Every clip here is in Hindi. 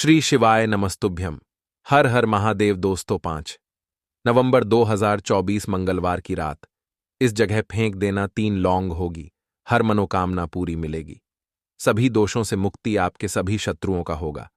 श्री शिवाय नमस्तुभ्यम। हर हर महादेव। दोस्तों 5 नवंबर 2024 मंगलवार की रात इस जगह फेंक देना 3 लौंग होगी। हर मनोकामना पूरी मिलेगी। सभी दोषों से मुक्ति आपके सभी शत्रुओं का होगा।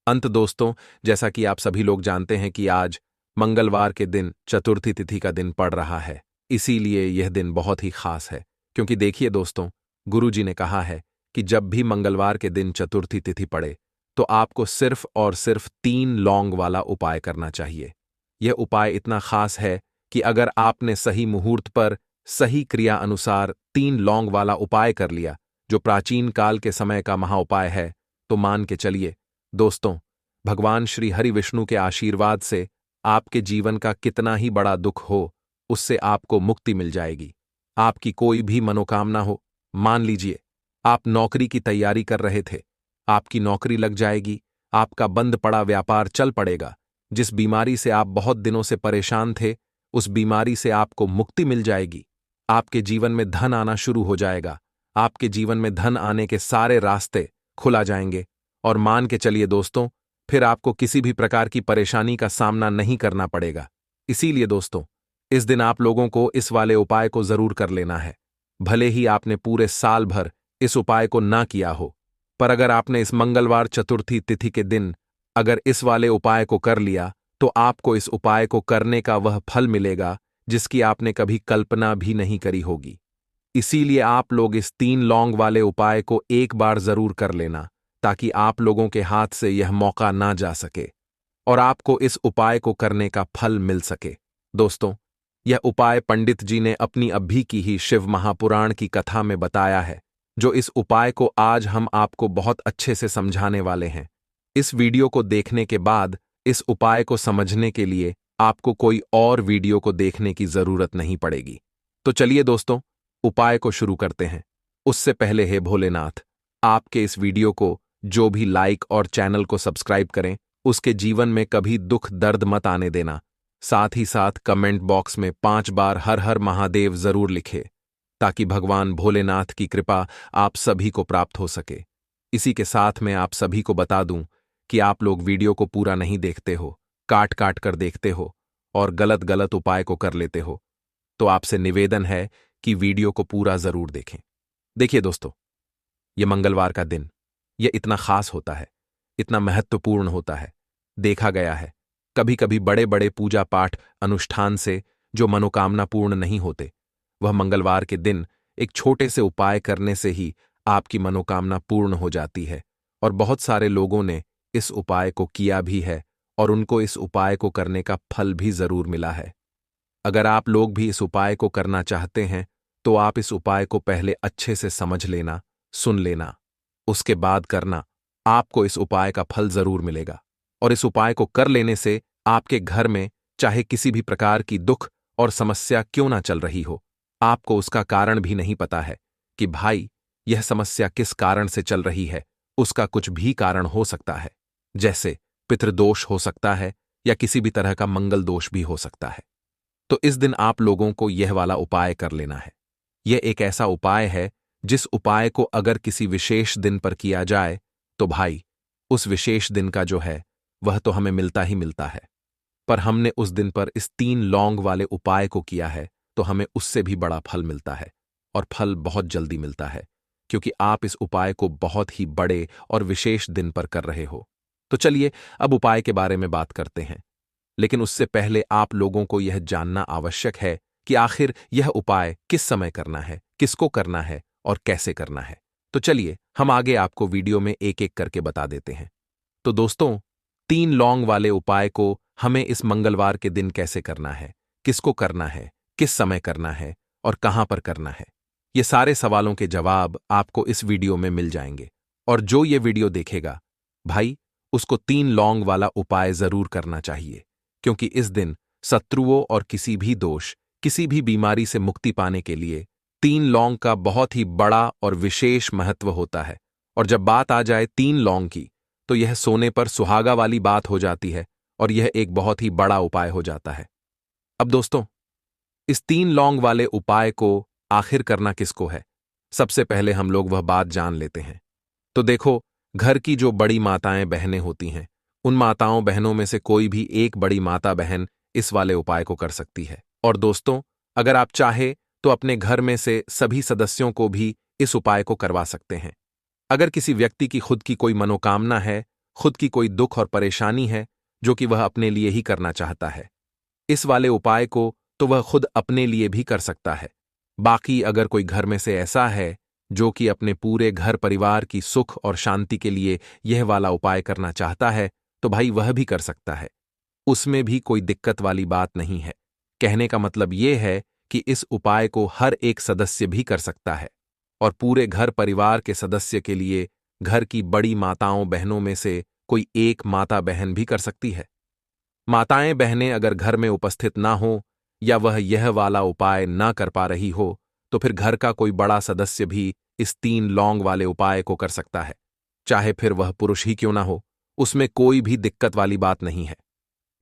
अंत दोस्तों, जैसा कि आप सभी लोग जानते हैं कि आज मंगलवार के दिन चतुर्थी तिथि का दिन पड़ रहा है। इसीलिए यह दिन बहुत ही खास है, क्योंकि देखिए दोस्तों, गुरु जी ने कहा है कि जब भी मंगलवार के दिन चतुर्थी तिथि पड़े तो आपको सिर्फ और सिर्फ 3 लौंग वाला उपाय करना चाहिए। यह उपाय इतना खास है कि अगर आपने सही मुहूर्त पर सही क्रिया अनुसार 3 लौंग वाला उपाय कर लिया, जो प्राचीन काल के समय का महाउपाय है, तो मान के चलिए दोस्तों, भगवान श्री हरि विष्णु के आशीर्वाद से आपके जीवन का कितना ही बड़ा दुख हो, उससे आपको मुक्ति मिल जाएगी। आपकी कोई भी मनोकामना हो, मान लीजिए आप नौकरी की तैयारी कर रहे थे, आपकी नौकरी लग जाएगी, आपका बंद पड़ा व्यापार चल पड़ेगा, जिस बीमारी से आप बहुत दिनों से परेशान थे, उस बीमारी से आपको मुक्ति मिल जाएगी। आपके जीवन में धन आना शुरू हो जाएगा। आपके जीवन में धन आने के सारे रास्ते खुला जाएंगे और मान के चलिए दोस्तों, फिर आपको किसी भी प्रकार की परेशानी का सामना नहीं करना पड़ेगा। इसीलिए दोस्तों, इस दिन आप लोगों को इस वाले उपाय को जरूर कर लेना है। भले ही आपने पूरे साल भर इस उपाय को ना किया हो, पर अगर आपने इस मंगलवार चतुर्थी तिथि के दिन अगर इस वाले उपाय को कर लिया, तो आपको इस उपाय को करने का वह फल मिलेगा जिसकी आपने कभी कल्पना भी नहीं करी होगी। इसीलिए आप लोग इस 3 लौंग वाले उपाय को एक बार जरूर कर लेना, ताकि आप लोगों के हाथ से यह मौका ना जा सके और आपको इस उपाय को करने का फल मिल सके। दोस्तों, यह उपाय पंडित जी ने अपनी अभी की ही शिव महापुराण की कथा में बताया है, जो इस उपाय को आज हम आपको बहुत अच्छे से समझाने वाले हैं। इस वीडियो को देखने के बाद इस उपाय को समझने के लिए आपको कोई और वीडियो को देखने की जरूरत नहीं पड़ेगी। तो चलिए दोस्तों, उपाय को शुरू करते हैं। उससे पहले हे भोलेनाथ, आपके इस वीडियो को जो भी लाइक और चैनल को सब्सक्राइब करें, उसके जीवन में कभी दुख दर्द मत आने देना। साथ ही साथ कमेंट बॉक्स में 5 बार हर हर महादेव जरूर लिखे, ताकि भगवान भोलेनाथ की कृपा आप सभी को प्राप्त हो सके। इसी के साथ मैं आप सभी को बता दूं कि आप लोग वीडियो को पूरा नहीं देखते हो, काट काट कर देखते हो और गलत गलत उपाय को कर लेते हो, तो आपसे निवेदन है कि वीडियो को पूरा जरूर देखें। देखिए दोस्तों, यह मंगलवार का दिन यह इतना खास होता है, इतना महत्वपूर्ण होता है। देखा गया है कभी कभी बड़े बड़े पूजा पाठ अनुष्ठान से जो मनोकामना पूर्ण नहीं होते, वह मंगलवार के दिन एक छोटे से उपाय करने से ही आपकी मनोकामना पूर्ण हो जाती है। और बहुत सारे लोगों ने इस उपाय को किया भी है और उनको इस उपाय को करने का फल भी जरूर मिला है। अगर आप लोग भी इस उपाय को करना चाहते हैं, तो आप इस उपाय को पहले अच्छे से समझ लेना, सुन लेना, उसके बाद करना। आपको इस उपाय का फल जरूर मिलेगा और इस उपाय को कर लेने से आपके घर में चाहे किसी भी प्रकार की दुख और समस्या क्यों ना चल रही हो, आपको उसका कारण भी नहीं पता है कि भाई यह समस्या किस कारण से चल रही है, उसका कुछ भी कारण हो सकता है, जैसे पितृदोष हो सकता है या किसी भी तरह का मंगल दोष भी हो सकता है। तो इस दिन आप लोगों को यह वाला उपाय कर लेना है। यह एक ऐसा उपाय है जिस उपाय को अगर किसी विशेष दिन पर किया जाए, तो भाई उस विशेष दिन का जो है वह तो हमें मिलता ही मिलता है। पर हमने उस दिन पर इस 3 लौंग वाले उपाय को किया है, तो हमें उससे भी बड़ा फल मिलता है और फल बहुत जल्दी मिलता है, क्योंकि आप इस उपाय को बहुत ही बड़े और विशेष दिन पर कर रहे हो। तो चलिए अब उपाय के बारे में बात करते हैं, लेकिन उससे पहले आप लोगों को यह जानना आवश्यक है कि आखिर यह उपाय किस समय करना है, किसको करना है और कैसे करना है। तो चलिए हम आगे आपको वीडियो में एक एक करके बता देते हैं। तो दोस्तों, 3 लौंग वाले उपाय को हमें इस मंगलवार के दिन कैसे करना है, किसको करना है, किस समय करना है और कहां पर करना है, ये सारे सवालों के जवाब आपको इस वीडियो में मिल जाएंगे। और जो ये वीडियो देखेगा भाई, उसको 3 लौंग वाला उपाय जरूर करना चाहिए, क्योंकि इस दिन शत्रुओं और किसी भी दोष, किसी भी बीमारी से मुक्ति पाने के लिए 3 लौंग का बहुत ही बड़ा और विशेष महत्व होता है। और जब बात आ जाए 3 लौंग की, तो यह सोने पर सुहागा वाली बात हो जाती है और यह एक बहुत ही बड़ा उपाय हो जाता है। अब दोस्तों, इस 3 लौंग वाले उपाय को आखिर करना किसको है, सबसे पहले हम लोग वह बात जान लेते हैं। तो देखो, घर की जो बड़ी माताएं बहनें होती हैं, उन माताओं बहनों में से कोई भी एक बड़ी माता बहन इस वाले उपाय को कर सकती है। और दोस्तों, अगर आप चाहे तो अपने घर में से सभी सदस्यों को भी इस उपाय को करवा सकते हैं। अगर किसी व्यक्ति की खुद की कोई मनोकामना है, खुद की कोई दुख और परेशानी है जो कि वह अपने लिए ही करना चाहता है, इस वाले उपाय को तो वह खुद अपने लिए भी कर सकता है। बाकी अगर कोई घर में से ऐसा है जो कि अपने पूरे घर परिवार की सुख और शांति के लिए यह वाला उपाय करना चाहता है, तो भाई वह भी कर सकता है। उसमें भी कोई दिक्कत वाली बात नहीं है। कहने का मतलब यह है कि इस उपाय को हर एक सदस्य भी कर सकता है और पूरे घर परिवार के सदस्य के लिए घर की बड़ी माताओं बहनों में से कोई एक माता बहन भी कर सकती है। माताएं बहनें अगर घर में उपस्थित ना हो या वह यह वाला उपाय ना कर पा रही हो, तो फिर घर का कोई बड़ा सदस्य भी इस 3 लौंग वाले उपाय को कर सकता है, चाहे फिर वह पुरुष ही क्यों ना हो। उसमें कोई भी दिक्कत वाली बात नहीं है।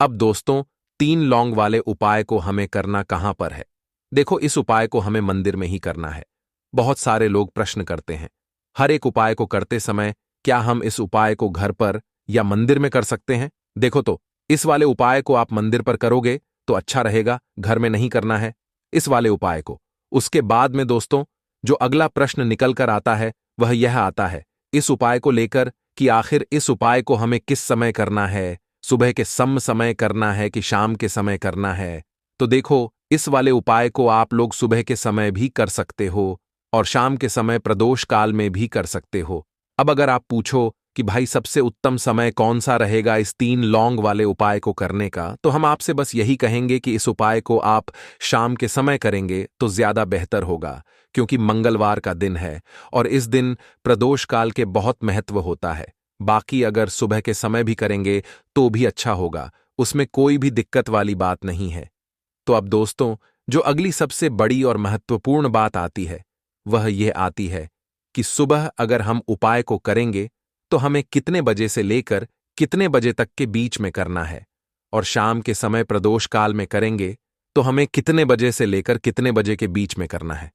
अब दोस्तों, 3 लौंग वाले उपाय को हमें करना कहां पर है? देखो, इस उपाय को हमें मंदिर में ही करना है। बहुत सारे लोग प्रश्न करते हैं, हर एक उपाय को करते समय क्या हम इस उपाय को घर पर या मंदिर में कर सकते हैं? देखो तो, इस वाले उपाय को आप मंदिर पर करोगे तो अच्छा रहेगा, घर में नहीं करना है इस वाले उपाय को। उसके बाद में दोस्तों, जो अगला प्रश्न निकल कर आता है वह यह आता है इस उपाय को लेकर कि आखिर इस उपाय को हमें किस समय करना है, सुबह के समय करना है कि शाम के समय करना है? तो देखो, इस वाले उपाय को आप लोग सुबह के समय भी कर सकते हो और शाम के समय प्रदोष काल में भी कर सकते हो। अब अगर आप पूछो कि भाई सबसे उत्तम समय कौन सा रहेगा इस 3 लौंग वाले उपाय को करने का, तो हम आपसे बस यही कहेंगे कि इस उपाय को आप शाम के समय करेंगे तो ज्यादा बेहतर होगा, क्योंकि मंगलवार का दिन है और इस दिन प्रदोष काल के बहुत महत्व होता है। बाकी अगर सुबह के समय भी करेंगे तो भी अच्छा होगा, उसमें कोई भी दिक्कत वाली बात नहीं है। तो अब दोस्तों, जो अगली सबसे बड़ी और महत्वपूर्ण बात आती है वह यह आती है कि सुबह अगर हम उपाय को करेंगे तो हमें कितने बजे से लेकर कितने बजे तक के बीच में करना है, और शाम के समय प्रदोष काल में करेंगे तो हमें कितने बजे से लेकर कितने बजे के बीच में करना है।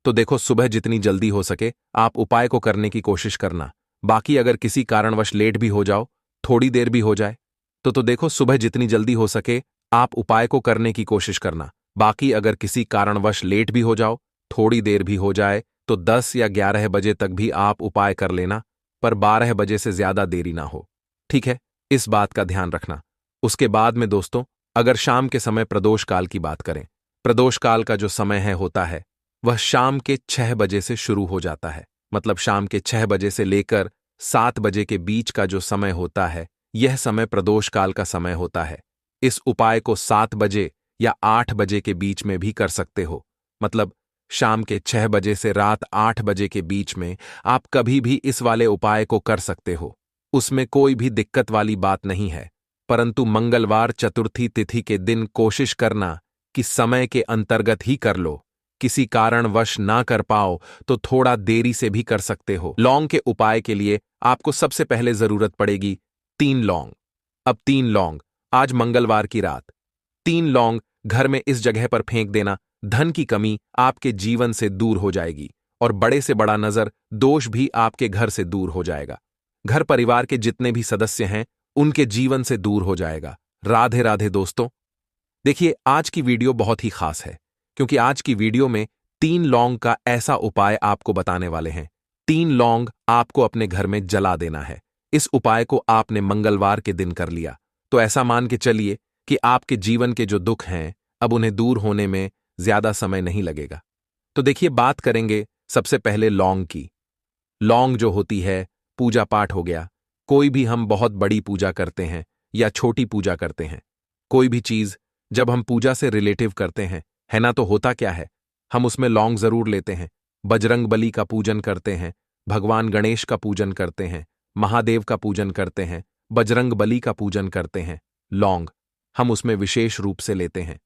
तो देखो, सुबह जितनी जल्दी हो सके आप उपाय को करने की कोशिश करना। बाकी अगर किसी कारणवश लेट भी हो जाओ, थोड़ी देर भी हो जाए, तो देखो, सुबह जितनी जल्दी हो सके आप उपाय को करने की कोशिश करना। बाकी अगर किसी कारणवश लेट भी हो जाओ, थोड़ी देर भी हो जाए, तो 10 या 11 बजे तक भी आप उपाय कर लेना, पर 12 बजे से ज्यादा देरी ना हो। ठीक है, इस बात का ध्यान रखना। उसके बाद में दोस्तों, अगर शाम के समय प्रदोष काल की बात करें, प्रदोष काल का जो समय होता है वह शाम के 6 बजे से शुरू हो जाता है। मतलब शाम के 6 बजे से लेकर 7 बजे के बीच का जो समय होता है, यह समय प्रदोष काल का समय होता है। इस उपाय को 7 बजे या 8 बजे के बीच में भी कर सकते हो। मतलब शाम के 6 बजे से रात 8 बजे के बीच में आप कभी भी इस वाले उपाय को कर सकते हो, उसमें कोई भी दिक्कत वाली बात नहीं है। परंतु मंगलवार चतुर्थी तिथि के दिन कोशिश करना कि समय के अंतर्गत ही कर लो। किसी कारणवश ना कर पाओ तो थोड़ा देरी से भी कर सकते हो। लौंग के उपाय के लिए आपको सबसे पहले जरूरत पड़ेगी 3 लौंग। अब 3 लौंग, आज मंगलवार की रात 3 लौंग घर में इस जगह पर फेंक देना, धन की कमी आपके जीवन से दूर हो जाएगी और बड़े से बड़ा नजर दोष भी आपके घर से दूर हो जाएगा। घर परिवार के जितने भी सदस्य हैं उनके जीवन से दूर हो जाएगा। राधे राधे दोस्तों। देखिए, आज की वीडियो बहुत ही खास है, क्योंकि आज की वीडियो में 3 लौंग का ऐसा उपाय आपको बताने वाले हैं। 3 लौंग आपको अपने घर में जला देना है। इस उपाय को आपने मंगलवार के दिन कर लिया तो ऐसा मान के चलिए कि आपके जीवन के जो दुख हैं अब उन्हें दूर होने में ज्यादा समय नहीं लगेगा। तो देखिए, बात करेंगे सबसे पहले लौंग की। लौंग जो होती है, पूजा पाठ हो गया, कोई भी हम बहुत बड़ी पूजा करते हैं या छोटी पूजा करते हैं, कोई भी चीज जब हम पूजा से रिलेटिव करते हैं, है ना, तो होता क्या है, हम उसमें लौंग जरूर लेते हैं। बजरंग बली का पूजन करते हैं, भगवान गणेश का पूजन करते हैं, महादेव का पूजन करते हैं, बजरंग बली का पूजन करते हैं। लौंग हम उसमें विशेष रूप से लेते हैं,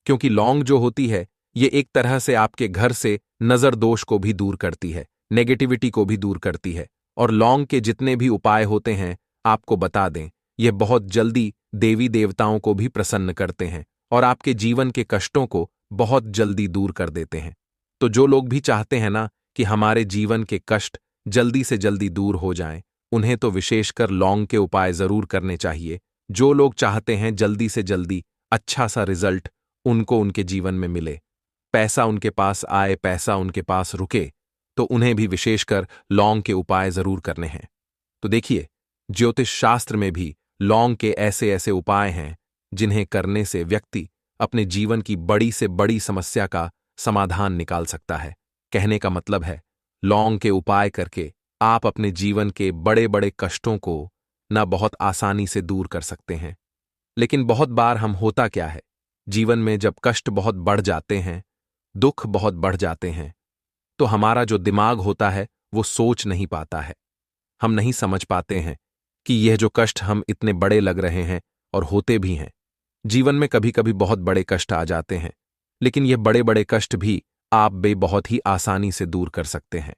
क्योंकि लौंग जो होती है ये एक तरह से आपके घर से नजर दोष को भी दूर करती है, नेगेटिविटी को भी दूर करती है। और लौंग के जितने भी उपाय होते हैं आपको बता दें, यह बहुत जल्दी देवी देवताओं को भी प्रसन्न करते हैं और आपके जीवन के कष्टों को बहुत जल्दी दूर कर देते हैं। तो जो लोग भी चाहते हैं ना कि हमारे जीवन के कष्ट जल्दी से जल्दी दूर हो जाएं, उन्हें तो विशेषकर लौंग के उपाय जरूर करने चाहिए। जो लोग चाहते हैं जल्दी से जल्दी अच्छा सा रिजल्ट उनको उनके जीवन में मिले, पैसा उनके पास आए, पैसा उनके पास रुके, तो उन्हें भी विशेषकर लौंग के उपाय जरूर करने हैं। तो देखिए, ज्योतिष शास्त्र में भी लौंग के ऐसे ऐसे उपाय हैं जिन्हें करने से व्यक्ति अपने जीवन की बड़ी से बड़ी समस्या का समाधान निकाल सकता है। कहने का मतलब है, लौंग के उपाय करके आप अपने जीवन के बड़े बड़े कष्टों को न बहुत आसानी से दूर कर सकते हैं। लेकिन बहुत बार हम होता क्या है, जीवन में जब कष्ट बहुत बढ़ जाते हैं, दुख बहुत बढ़ जाते हैं, तो हमारा जो दिमाग होता है वो सोच नहीं पाता है। हम नहीं समझ पाते हैं कि यह जो कष्ट हम इतने बड़े लग रहे हैं और होते भी हैं। जीवन में कभी कभी बहुत बड़े कष्ट आ जाते हैं, लेकिन यह बड़े बड़े कष्ट भी आप बहुत ही आसानी से दूर कर सकते हैं।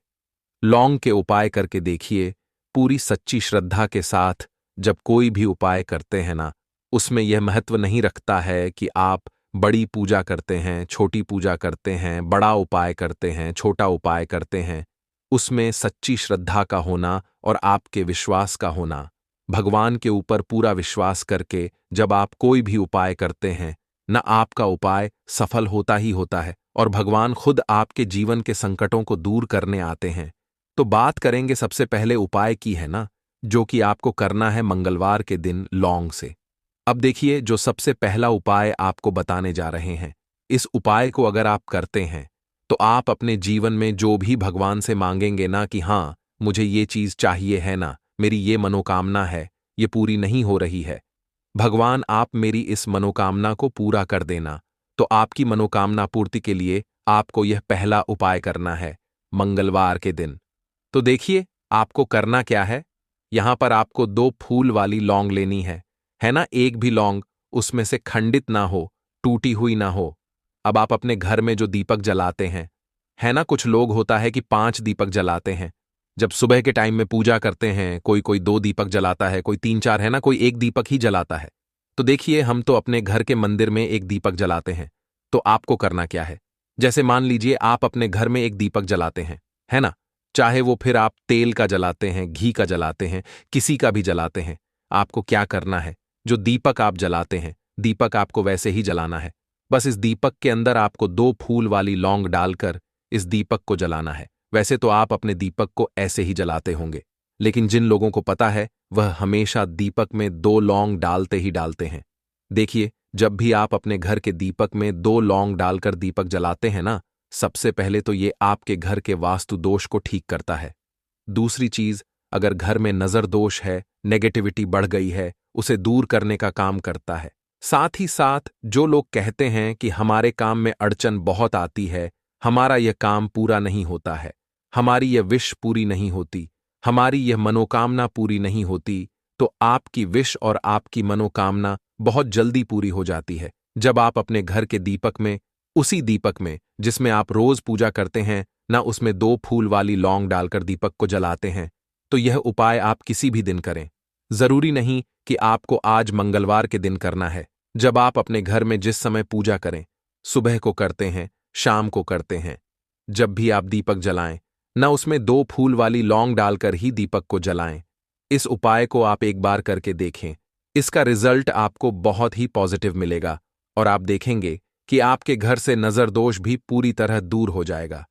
लौंग के उपाय करके देखिए, पूरी सच्ची श्रद्धा के साथ जब कोई भी उपाय करते हैं ना, उसमें यह महत्व नहीं रखता है कि आप बड़ी पूजा करते हैं, छोटी पूजा करते हैं, बड़ा उपाय करते हैं, छोटा उपाय करते हैं। उसमें सच्ची श्रद्धा का होना और आपके विश्वास का होना, भगवान के ऊपर पूरा विश्वास करके जब आप कोई भी उपाय करते हैं न, आपका उपाय सफल होता ही होता है और भगवान खुद आपके जीवन के संकटों को दूर करने आते हैं। तो बात करेंगे सबसे पहले उपाय की है ना, जो कि आपको करना है मंगलवार के दिन लौंग से। अब देखिए, जो सबसे पहला उपाय आपको बताने जा रहे हैं, इस उपाय को अगर आप करते हैं तो आप अपने जीवन में जो भी भगवान से मांगेंगे ना कि हाँ मुझे ये चीज चाहिए है ना, मेरी ये मनोकामना है, ये पूरी नहीं हो रही है, भगवान आप मेरी इस मनोकामना को पूरा कर देना। तो आपकी मनोकामना पूर्ति के लिए आपको यह पहला उपाय करना है मंगलवार के दिन। तो देखिए, आपको करना क्या है, यहां पर आपको 2 फूल वाली लौंग लेनी है ना। एक भी लौंग उसमें से खंडित ना हो, टूटी हुई ना हो। अब आप अपने घर में जो दीपक जलाते हैं, है ना, कुछ लोग होता है कि 5 दीपक जलाते हैं। जब सुबह के टाइम में पूजा करते हैं, कोई कोई 2 दीपक जलाता है, कोई 3-4, है ना, कोई 1 दीपक ही जलाता है। तो देखिए, हम तो अपने घर के मंदिर में 1 दीपक जलाते हैं। तो आपको करना क्या है, जैसे मान लीजिए आप अपने घर में 1 दीपक जलाते हैं, है ना, चाहे वो फिर आप तेल का जलाते हैं, घी का जलाते हैं, किसी का भी जलाते हैं, आपको क्या करना है, जो दीपक आप जलाते हैं, दीपक आपको वैसे ही जलाना है। बस इस दीपक के अंदर आपको 2 फूल वाली लौंग डालकर इस दीपक को जलाना है। वैसे तो आप अपने दीपक को ऐसे ही जलाते होंगे, लेकिन जिन लोगों को पता है वह हमेशा दीपक में 2 लौंग डालते ही डालते हैं। देखिए, जब भी आप अपने घर के दीपक में 2 लौंग डालकर दीपक जलाते हैं ना, सबसे पहले तो ये आपके घर के वास्तु दोष को ठीक करता है। दूसरी चीज, अगर घर में नजर दोष है, नेगेटिविटी बढ़ गई है, उसे दूर करने का काम करता है। साथ ही साथ जो लोग कहते हैं कि हमारे काम में अड़चन बहुत आती है, हमारा यह काम पूरा नहीं होता है, हमारी यह विश पूरी नहीं होती, हमारी यह मनोकामना पूरी नहीं होती, तो आपकी विश और आपकी मनोकामना बहुत जल्दी पूरी हो जाती है जब आप अपने घर के दीपक में, उसी दीपक में जिसमें आप रोज पूजा करते हैं ना, उसमें 2 फूल वाली लौंग डालकर दीपक को जलाते हैं। तो यह उपाय आप किसी भी दिन करें, जरूरी नहीं कि आपको आज मंगलवार के दिन करना है। जब आप अपने घर में जिस समय पूजा करें, सुबह को करते हैं, शाम को करते हैं, जब भी आप दीपक जलाएं ना, उसमें 2 फूल वाली लौंग डालकर ही दीपक को जलाएं। इस उपाय को आप एक बार करके देखें, इसका रिजल्ट आपको बहुत ही पॉजिटिव मिलेगा और आप देखेंगे कि आपके घर से नजर दोष भी पूरी तरह दूर हो जाएगा,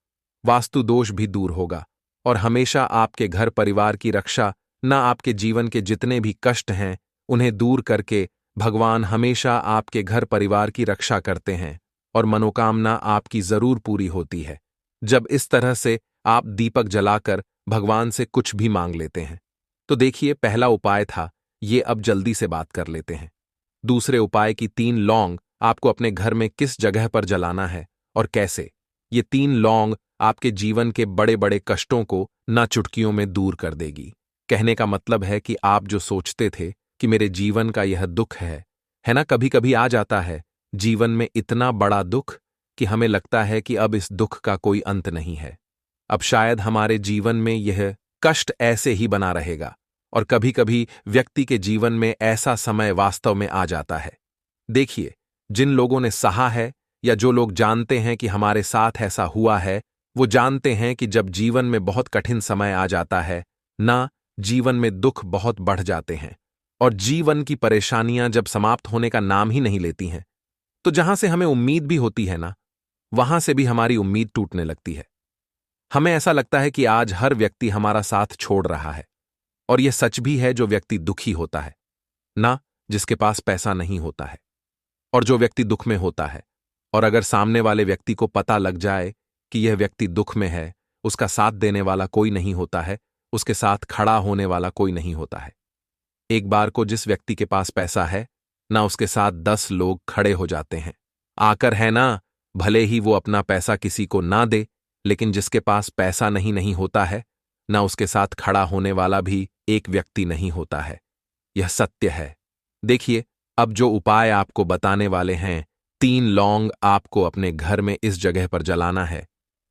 वास्तु दोष भी दूर होगा और हमेशा आपके घर परिवार की रक्षा, ना आपके जीवन के जितने भी कष्ट हैं उन्हें दूर करके भगवान हमेशा आपके घर परिवार की रक्षा करते हैं और मनोकामना आपकी जरूर पूरी होती है जब इस तरह से आप दीपक जलाकर भगवान से कुछ भी मांग लेते हैं। तो देखिए, पहला उपाय था ये, अब जल्दी से बात कर लेते हैं। दूसरे उपाय की 3 लौंग आपको अपने घर में किस जगह पर जलाना है और कैसे। ये 3 लौंग आपके जीवन के बड़े बड़े कष्टों को ना चुटकियों में दूर कर देगी। कहने का मतलब है कि आप जो सोचते थे कि मेरे जीवन का यह दुख है ना, कभी कभी आ जाता है जीवन में इतना बड़ा दुख कि हमें लगता है कि अब इस दुख का कोई अंत नहीं है, अब शायद हमारे जीवन में यह कष्ट ऐसे ही बना रहेगा। और कभी कभी व्यक्ति के जीवन में ऐसा समय वास्तव में आ जाता है। देखिए, जिन लोगों ने सहा है या जो लोग जानते हैं कि हमारे साथ ऐसा हुआ है, वो जानते हैं कि जब जीवन में बहुत कठिन समय आ जाता है ना, जीवन में दुख बहुत बढ़ जाते हैं और जीवन की परेशानियां जब समाप्त होने का नाम ही नहीं लेती हैं, तो जहां से हमें उम्मीद भी होती है ना, वहां से भी हमारी उम्मीद टूटने लगती है। हमें ऐसा लगता है कि आज हर व्यक्ति हमारा साथ छोड़ रहा है। और यह सच भी है, जो व्यक्ति दुखी होता है ना, जिसके पास पैसा नहीं होता है, और जो व्यक्ति दुख में होता है, और अगर सामने वाले व्यक्ति को पता लग जाए कि यह व्यक्ति दुख में है, उसका साथ देने वाला कोई नहीं होता है, उसके साथ खड़ा होने वाला कोई नहीं होता है। एक बार को जिस व्यक्ति के पास पैसा है ना, उसके साथ 10 लोग खड़े हो जाते हैं आकर, है ना। भले ही वो अपना पैसा किसी को ना दे, लेकिन जिसके पास पैसा नहीं होता है ना, उसके साथ खड़ा होने वाला भी एक व्यक्ति नहीं होता है। यह सत्य है। देखिए, अब जो उपाय आपको बताने वाले हैं, 3 लौंग आपको अपने घर में इस जगह पर जलाना है।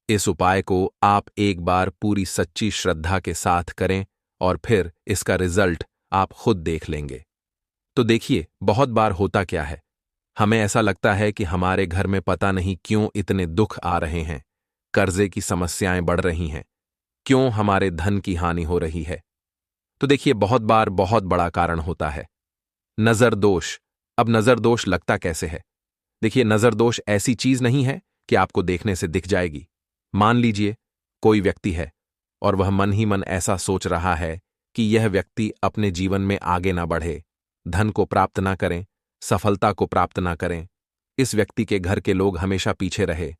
इस उपाय को आप एक बार पूरी सच्ची श्रद्धा के साथ करें और फिर इसका रिजल्ट आप खुद देख लेंगे। तो देखिए, बहुत बार होता क्या है, हमें ऐसा लगता है कि हमारे घर में पता नहीं क्यों इतने दुख आ रहे हैं, कर्जे की समस्याएं बढ़ रही हैं, क्यों हमारे धन की हानि हो रही है। तो देखिए, बहुत बार बहुत बड़ा कारण होता है नजर दोष। अब नजर दोष लगता कैसे है? देखिए, नजर दोष ऐसी चीज नहीं है कि आपको देखने से दिख जाएगी। मान लीजिए कोई व्यक्ति है और वह मन ही मन ऐसा सोच रहा है कि यह व्यक्ति अपने जीवन में आगे ना बढ़े, धन को प्राप्त ना करें, सफलता को प्राप्त ना करें, इस व्यक्ति के घर के लोग हमेशा पीछे रहे।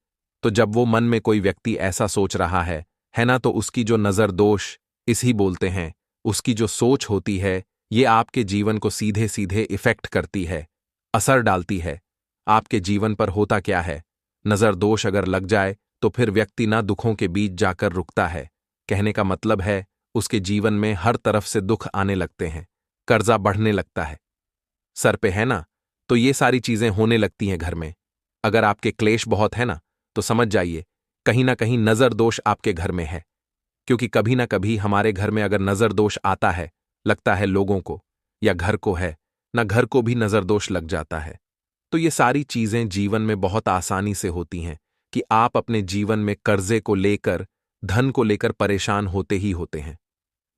तो जब वो मन में कोई व्यक्ति ऐसा सोच रहा है ना, तो उसकी जो नजर दोष इसी बोलते हैं, उसकी जो सोच होती है, ये आपके जीवन को सीधे सीधे इफेक्ट करती है, असर डालती है। आपके जीवन पर होता क्या है, नजर दोष अगर लग जाए तो फिर व्यक्ति ना दुखों के बीच जाकर रुकता है। कहने का मतलब है, उसके जीवन में हर तरफ से दुख आने लगते हैं, कर्जा बढ़ने लगता है सर पे, है ना। तो ये सारी चीजें होने लगती हैं घर में। अगर आपके क्लेश बहुत है ना, तो समझ जाइए कहीं ना कहीं नजर दोष आपके घर में है। क्योंकि कभी ना कभी हमारे घर में अगर नजर दोष आता है, लगता है लोगों को या घर को है ना, घर को भी नजर दोष लग जाता है। तो ये सारी चीजें जीवन में बहुत आसानी से होती हैं कि आप अपने जीवन में कर्जे को लेकर, धन को लेकर परेशान होते ही होते हैं।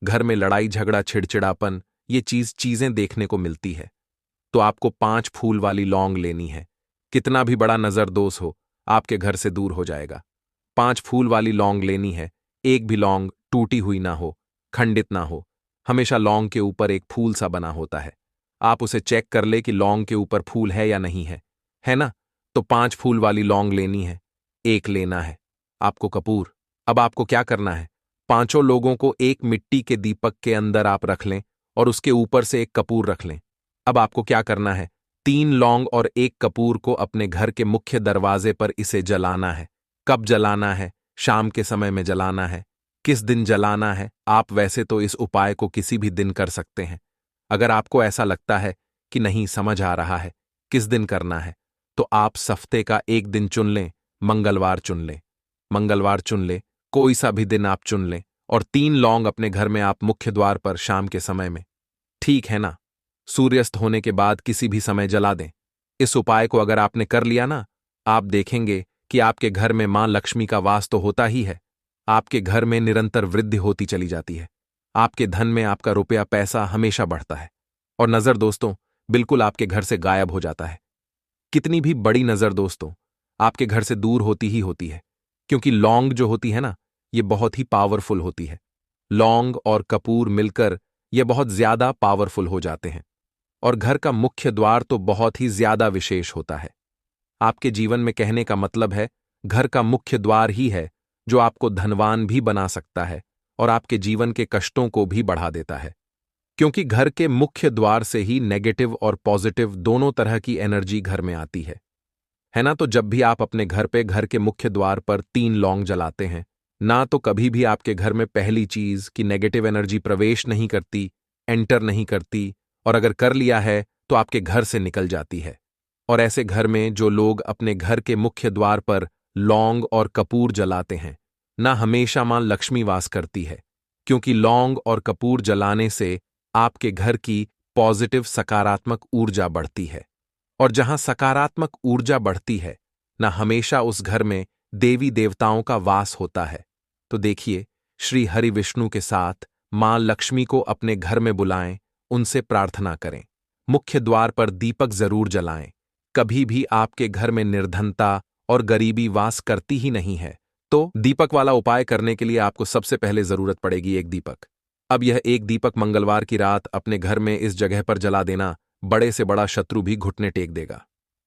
घर में लड़ाई झगड़ा, चिड़चिड़ापन, ये चीजें देखने को मिलती है। तो आपको 5 फूल वाली लौंग लेनी है। कितना भी बड़ा नजर दोष हो, आपके घर से दूर हो जाएगा। 5 फूल वाली लौंग लेनी है। एक भी लौंग टूटी हुई ना हो, खंडित ना हो। हमेशा लौंग के ऊपर एक फूल सा बना होता है। आप उसे चेक कर ले कि लौंग के ऊपर फूल है या नहीं है ना। तो 5 फूल वाली लौंग लेनी है। एक लेना है आपको कपूर। अब आपको क्या करना है, 5 लोगों को एक मिट्टी के दीपक के अंदर आप रख लें और उसके ऊपर से एक कपूर रख लें। अब आपको क्या करना है, 3 लौंग और एक कपूर को अपने घर के मुख्य दरवाजे पर इसे जलाना है। कब जलाना है? शाम के समय में जलाना है। किस दिन जलाना है? आप वैसे तो इस उपाय को किसी भी दिन कर सकते हैं। अगर आपको ऐसा लगता है कि नहीं समझ आ रहा है किस दिन करना है, तो आप हफ्ते का एक दिन चुन लें। मंगलवार चुन लें, मंगलवार चुन लें, कोई सा भी दिन आप चुन लें, और 3 लौंग अपने घर में आप मुख्य द्वार पर शाम के समय में, ठीक है ना, सूर्यास्त होने के बाद किसी भी समय जला दें। इस उपाय को अगर आपने कर लिया ना, आप देखेंगे कि आपके घर में मां लक्ष्मी का वास तो होता ही है। आपके घर में निरंतर वृद्धि होती चली जाती है। आपके धन में आपका रुपया पैसा हमेशा बढ़ता है। और नजर दोस्तों बिल्कुल आपके घर से गायब हो जाता है। कितनी भी बड़ी नजर दोस्तों आपके घर से दूर होती ही होती है। क्योंकि लौंग जो होती है ना, ये बहुत ही पावरफुल होती है। लौंग और कपूर मिलकर ये बहुत ज्यादा पावरफुल हो जाते हैं। और घर का मुख्य द्वार तो बहुत ही ज्यादा विशेष होता है। आपके जीवन में, कहने का मतलब है, घर का मुख्य द्वार ही है जो आपको धनवान भी बना सकता है और आपके जीवन के कष्टों को भी बढ़ा देता है। क्योंकि घर के मुख्य द्वार से ही नेगेटिव और पॉजिटिव दोनों तरह की एनर्जी घर में आती है ना। तो जब भी आप अपने घर पे घर के मुख्य द्वार पर 3 लौंग जलाते हैं ना, तो कभी भी आपके घर में पहली चीज कि नेगेटिव एनर्जी प्रवेश नहीं करती, एंटर नहीं करती, और अगर कर लिया है तो आपके घर से निकल जाती है। और ऐसे घर में जो लोग अपने घर के मुख्य द्वार पर लौंग और कपूर जलाते हैं ना, हमेशा मां लक्ष्मी वास करती है। क्योंकि लौंग और कपूर जलाने से आपके घर की पॉजिटिव सकारात्मक ऊर्जा बढ़ती है। और जहां सकारात्मक ऊर्जा बढ़ती है ना, हमेशा उस घर में देवी देवताओं का वास होता है। तो देखिए, श्री हरि विष्णु के साथ मां लक्ष्मी को अपने घर में बुलाएं, उनसे प्रार्थना करें। मुख्य द्वार पर दीपक जरूर जलाएं। कभी भी आपके घर में निर्धनता और गरीबी वास करती ही नहीं है। तो दीपक वाला उपाय करने के लिए आपको सबसे पहले जरूरत पड़ेगी एक दीपक। अब यह एक दीपक मंगलवार की रात अपने घर में इस जगह पर जला देना, बड़े से बड़ा शत्रु भी घुटने टेक देगा।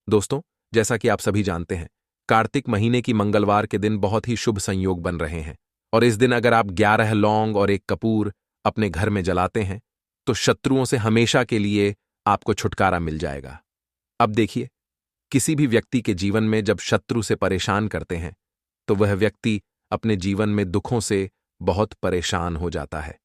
दोस्तों, जैसा कि आप सभी जानते हैं, कार्तिक महीने की मंगलवार के दिन बहुत ही शुभ संयोग बन रहे हैं, और इस दिन अगर आप 11 लौंग और एक कपूर अपने घर में जलाते हैं तो शत्रुओं से हमेशा के लिए आपको छुटकारा मिल जाएगा। अब देखिए, किसी भी व्यक्ति के जीवन में जब शत्रु से परेशान करते हैं तो वह व्यक्ति अपने जीवन में दुखों से बहुत परेशान हो जाता है।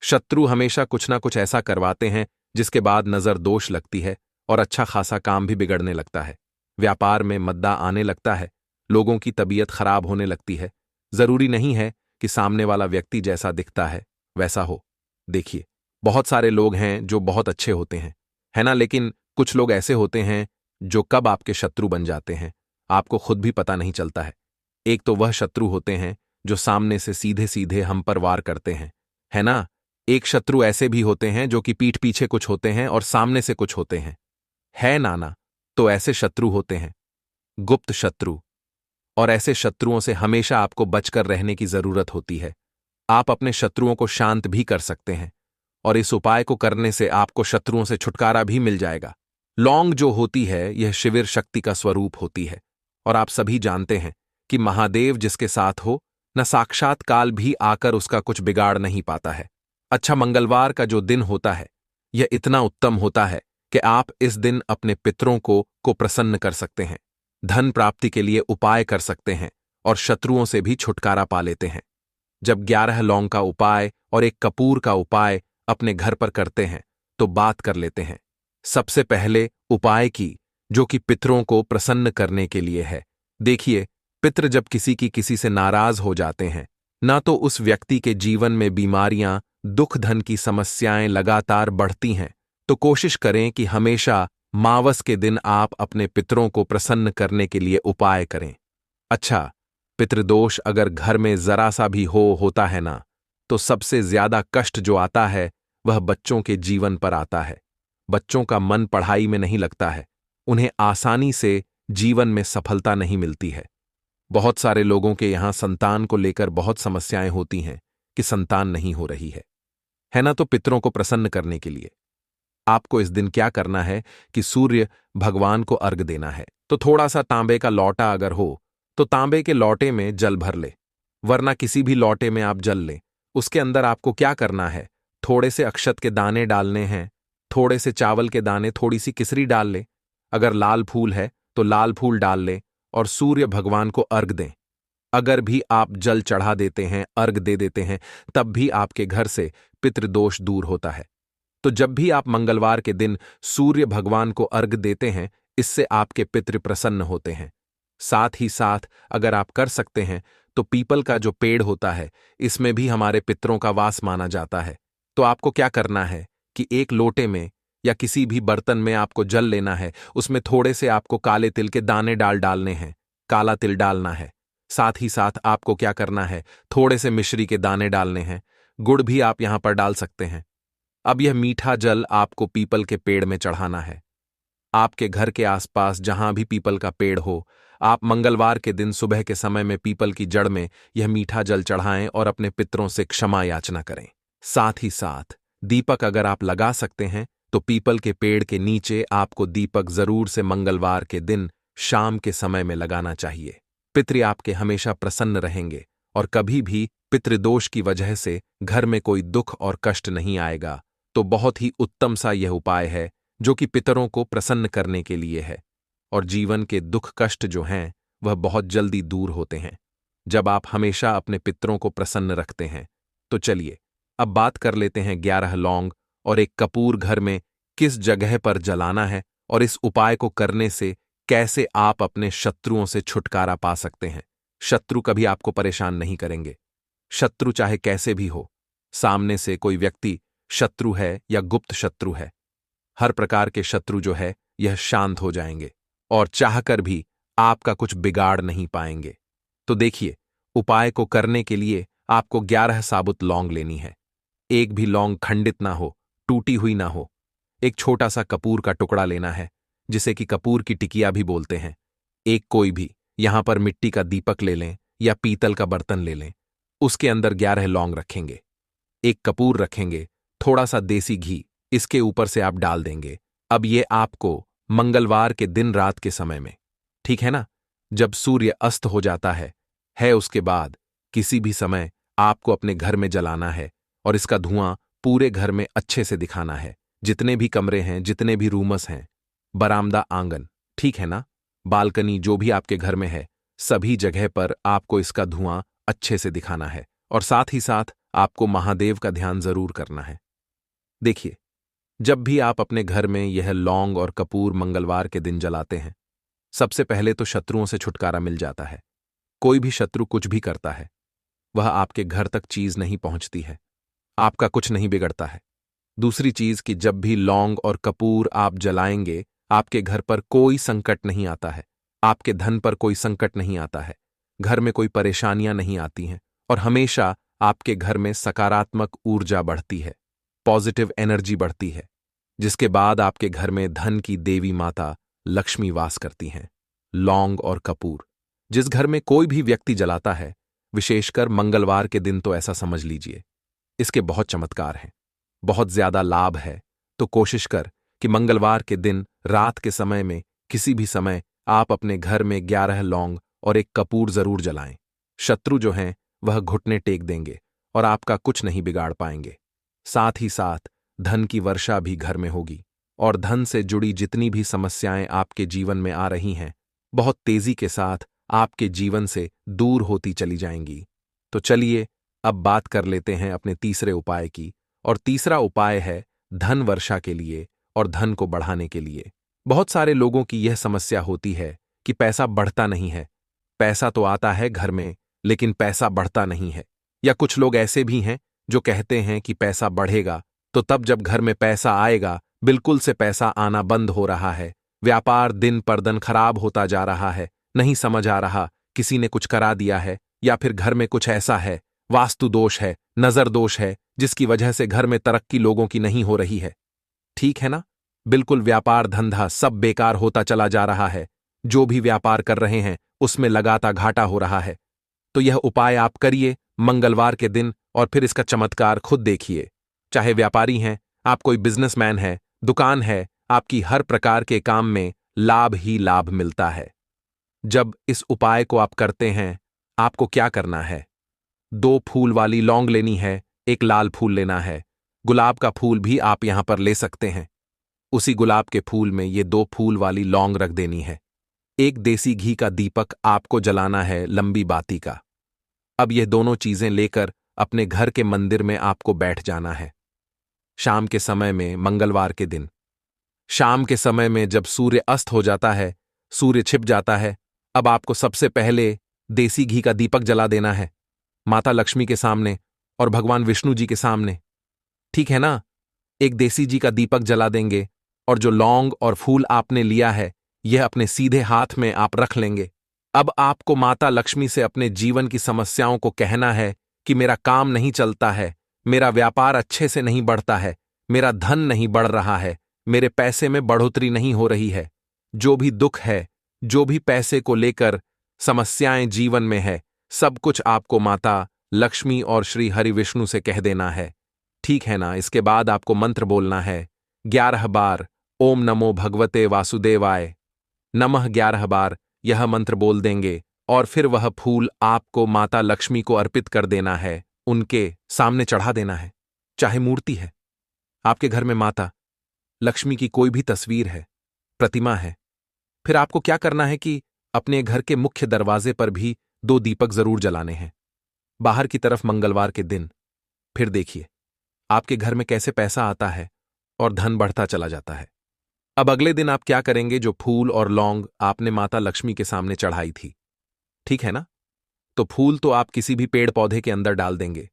शत्रु हमेशा कुछ ना कुछ ऐसा करवाते हैं जिसके बाद नजर दोष लगती है और अच्छा खासा काम भी बिगड़ने लगता है। व्यापार में मद्दा आने लगता है, लोगों की तबीयत खराब होने लगती है। जरूरी नहीं है कि सामने वाला व्यक्ति जैसा दिखता है वैसा हो। देखिए, बहुत सारे लोग हैं जो बहुत अच्छे होते हैं, है ना, लेकिन कुछ लोग ऐसे होते हैं जो कब आपके शत्रु बन जाते हैं आपको खुद भी पता नहीं चलता है। एक तो वह शत्रु होते हैं जो सामने से सीधे सीधे हम पर वार करते हैं, है ना। एक शत्रु ऐसे भी होते हैं जो कि पीठ पीछे कुछ होते हैं और सामने से कुछ होते हैं, है नाना। तो ऐसे शत्रु होते हैं गुप्त शत्रु, और ऐसे शत्रुओं से हमेशा आपको बचकर रहने की जरूरत होती है। आप अपने शत्रुओं को शांत भी कर सकते हैं, और इस उपाय को करने से आपको शत्रुओं से छुटकारा भी मिल जाएगा। लौंग जो होती है यह शिविर शक्ति का स्वरूप होती है, और आप सभी जानते हैं कि महादेव जिसके साथ हो, न साक्षात काल भी आकर उसका कुछ बिगाड़ नहीं पाता है। अच्छा, मंगलवार का जो दिन होता है यह इतना उत्तम होता है कि आप इस दिन अपने पितरों को प्रसन्न कर सकते हैं, धन प्राप्ति के लिए उपाय कर सकते हैं और शत्रुओं से भी छुटकारा पा लेते हैं। जब 11 लौंग का उपाय और एक कपूर का उपाय अपने घर पर करते हैं तो बात कर लेते हैं। सबसे पहले उपाय की, जो कि पितरों को प्रसन्न करने के लिए है। देखिए, पितृ जब किसी से नाराज हो जाते हैं, ना तो उस व्यक्ति के जीवन में बीमारियां, दुख, धन की समस्याएं लगातार बढ़ती हैं, तो कोशिश करें कि हमेशा मावस के दिन आप अपने पितरों को प्रसन्न करने के लिए उपाय करें। अच्छा, पितृदोष अगर घर में जरा सा भी होता है ना, तो सबसे ज्यादा कष्ट जो आता है वह बच्चों के जीवन पर आता है। बच्चों का मन पढ़ाई में नहीं लगता है, उन्हें आसानी से जीवन में सफलता नहीं मिलती है। बहुत सारे लोगों के यहां संतान को लेकर बहुत समस्याएं होती हैं कि संतान नहीं हो रही है ना। तो पितरों को प्रसन्न करने के लिए आपको इस दिन क्या करना है कि सूर्य भगवान को अर्घ देना है। तो थोड़ा सा तांबे का लौटा अगर हो तो तांबे के लौटे में जल भर ले, वरना किसी भी लौटे में आप जल लें। उसके अंदर आपको क्या करना है, थोड़े से अक्षत के दाने डालने हैं, थोड़े से चावल के दाने, थोड़ी सी किसरी डाल ले। अगर लाल फूल है तो लाल फूल डाल ले और सूर्य भगवान को अर्घ दें। अगर भी आप जल चढ़ा देते हैं, अर्घ दे देते हैं, तब भी आपके घर से पितृदोष दूर होता है। तो जब भी आप मंगलवार के दिन सूर्य भगवान को अर्घ देते हैं, इससे आपके पितृ प्रसन्न होते हैं। साथ ही साथ अगर आप कर सकते हैं तो पीपल का जो पेड़ होता है, इसमें भी हमारे पितरों का वास माना जाता है। तो आपको क्या करना है कि एक लोटे में या किसी भी बर्तन में आपको जल लेना है, उसमें थोड़े से आपको काले तिल के दाने डालने हैं, काला तिल डालना है। साथ ही साथ आपको क्या करना है, थोड़े से मिश्री के दाने डालने हैं, गुड़ भी आप यहां पर डाल सकते हैं। अब यह मीठा जल आपको पीपल के पेड़ में चढ़ाना है। आपके घर के आसपास जहां भी पीपल का पेड़ हो, आप मंगलवार के दिन सुबह के समय में पीपल की जड़ में यह मीठा जल चढ़ाएं और अपने पितरों से क्षमा याचना करें। साथ ही साथ दीपक अगर आप लगा सकते हैं तो पीपल के पेड़ के नीचे आपको दीपक जरूर से मंगलवार के दिन शाम के समय में लगाना चाहिए। पितृ आपके हमेशा प्रसन्न रहेंगे और कभी भी पितृदोष की वजह से घर में कोई दुख और कष्ट नहीं आएगा। तो बहुत ही उत्तम सा यह उपाय है जो कि पितरों को प्रसन्न करने के लिए है, और जीवन के दुख कष्ट जो हैं वह बहुत जल्दी दूर होते हैं जब आप हमेशा अपने पितरों को प्रसन्न रखते हैं। तो चलिए अब बात कर लेते हैं 11 लौंग और एक कपूर घर में किस जगह पर जलाना है, और इस उपाय को करने से कैसे आप अपने शत्रुओं से छुटकारा पा सकते हैं। शत्रु कभी आपको परेशान नहीं करेंगे। शत्रु चाहे कैसे भी हो, सामने से कोई व्यक्ति शत्रु है या गुप्त शत्रु है, हर प्रकार के शत्रु जो है यह शांत हो जाएंगे और चाहकर भी आपका कुछ बिगाड़ नहीं पाएंगे। तो देखिए, उपाय को करने के लिए आपको 11 साबुत लौंग लेनी है, एक भी लौंग खंडित ना हो, टूटी हुई ना हो। एक छोटा सा कपूर का टुकड़ा लेना है, जिसे कि कपूर की टिकिया भी बोलते हैं। एक कोई भी, यहां पर मिट्टी का दीपक ले लें या पीतल का बर्तन ले लें। उसके अंदर 11 लौंग रखेंगे, एक कपूर रखेंगे, थोड़ा सा देसी घी इसके ऊपर से आप डाल देंगे। अब ये आपको मंगलवार के दिन रात के समय में, ठीक है ना, जब सूर्य अस्त हो जाता है उसके बाद किसी भी समय आपको अपने घर में जलाना है और इसका धुआं पूरे घर में अच्छे से दिखाना है। जितने भी कमरे हैं, जितने भी रूमस हैं, बरामदा, आंगन, ठीक है ना, बालकनी, जो भी आपके घर में है, सभी जगह पर आपको इसका धुआं अच्छे से दिखाना है। और साथ ही साथ आपको महादेव का ध्यान जरूर करना है। देखिए, जब भी आप अपने घर में यह लौंग और कपूर मंगलवार के दिन जलाते हैं, सबसे पहले तो शत्रुओं से छुटकारा मिल जाता है। कोई भी शत्रु कुछ भी करता है, वह आपके घर तक चीज नहीं पहुंचती है, आपका कुछ नहीं बिगड़ता है। दूसरी चीज कि जब भी लौंग और कपूर आप जलाएंगे, आपके घर पर कोई संकट नहीं आता है, आपके धन पर कोई संकट नहीं आता है, घर में कोई परेशानियां नहीं आती हैं और हमेशा आपके घर में सकारात्मक ऊर्जा बढ़ती है, पॉजिटिव एनर्जी बढ़ती है, जिसके बाद आपके घर में धन की देवी माता लक्ष्मी वास करती हैं। लौंग और कपूर जिस घर में कोई भी व्यक्ति जलाता है, विशेषकर मंगलवार के दिन, तो ऐसा समझ लीजिए इसके बहुत चमत्कार हैं, बहुत ज्यादा लाभ है। तो कोशिश कर कि मंगलवार के दिन रात के समय में किसी भी समय आप अपने घर में 11 लौंग और एक कपूर जरूर जलाएं। शत्रु जो हैं वह घुटने टेक देंगे और आपका कुछ नहीं बिगाड़ पाएंगे। साथ ही साथ धन की वर्षा भी घर में होगी और धन से जुड़ी जितनी भी समस्याएं आपके जीवन में आ रही हैं, बहुत तेजी के साथ आपके जीवन से दूर होती चली जाएंगी। तो चलिए अब बात कर लेते हैं अपने तीसरे उपाय की। और तीसरा उपाय है धन वर्षा के लिए और धन को बढ़ाने के लिए। बहुत सारे लोगों की यह समस्या होती है कि पैसा बढ़ता नहीं है। पैसा तो आता है घर में, लेकिन पैसा बढ़ता नहीं है। या कुछ लोग ऐसे भी हैं जो कहते हैं कि पैसा बढ़ेगा, तो तब जब घर में पैसा आएगा, बिल्कुल से पैसा आना बंद हो रहा है, व्यापार दिन पर दिन खराब होता जा रहा है, नहीं समझ आ रहा, किसी ने कुछ करा दिया है या फिर घर में कुछ ऐसा है, वास्तु दोष है, नजर दोष है, जिसकी वजह से घर में तरक्की लोगों की नहीं हो रही है। ठीक है ना, बिल्कुल व्यापार धंधा सब बेकार होता चला जा रहा है, जो भी व्यापार कर रहे हैं उसमें लगातार घाटा हो रहा है। तो यह उपाय आप करिए मंगलवार के दिन और फिर इसका चमत्कार खुद देखिए। चाहे व्यापारी हैं, आप कोई बिजनेसमैन है, दुकान है, आपकी हर प्रकार के काम में लाभ ही लाभ मिलता है। जब इस उपाय को आप करते हैं, आपको क्या करना है, 2 फूल वाली लौंग लेनी है, एक लाल फूल लेना है, गुलाब का फूल भी आप यहां पर ले सकते हैं। उसी गुलाब के फूल में ये 2 फूल वाली लौंग रख देनी है। एक देसी घी का दीपक आपको जलाना है, लंबी बाती का। अब यह दोनों चीजें लेकर अपने घर के मंदिर में आपको बैठ जाना है। शाम के समय में, मंगलवार के दिन शाम के समय में जब सूर्य अस्त हो जाता है, सूर्य छिप जाता है, अब आपको सबसे पहले देसी घी का दीपक जला देना है माता लक्ष्मी के सामने और भगवान विष्णु जी के सामने। ठीक है ना, एक देसी जी का दीपक जला देंगे और जो लौंग और फूल आपने लिया है, यह अपने सीधे हाथ में आप रख लेंगे। अब आपको माता लक्ष्मी से अपने जीवन की समस्याओं को कहना है कि मेरा काम नहीं चलता है, मेरा व्यापार अच्छे से नहीं बढ़ता है, मेरा धन नहीं बढ़ रहा है, मेरे पैसे में बढ़ोतरी नहीं हो रही है। जो भी दुख है, जो भी पैसे को लेकर समस्याएं जीवन में है, सब कुछ आपको माता लक्ष्मी और श्री हरि विष्णु से कह देना है। ठीक है ना, इसके बाद आपको मंत्र बोलना है 11 बार, ओम नमो भगवते वासुदेवाय नमः। 11 बार यह मंत्र बोल देंगे और फिर वह फूल आपको माता लक्ष्मी को अर्पित कर देना है, उनके सामने चढ़ा देना है। चाहे मूर्ति है, आपके घर में माता लक्ष्मी की कोई भी तस्वीर है, प्रतिमा है, फिर आपको क्या करना है कि अपने घर के मुख्य दरवाजे पर भी 2 दीपक जरूर जलाने हैं, बाहर की तरफ मंगलवार के दिन। फिर देखिए आपके घर में कैसे पैसा आता है और धन बढ़ता चला जाता है। अब अगले दिन आप क्या करेंगे, जो फूल और लौंग आपने माता लक्ष्मी के सामने चढ़ाई थी, ठीक है ना, तो फूल तो आप किसी भी पेड़ पौधे के अंदर डाल देंगे।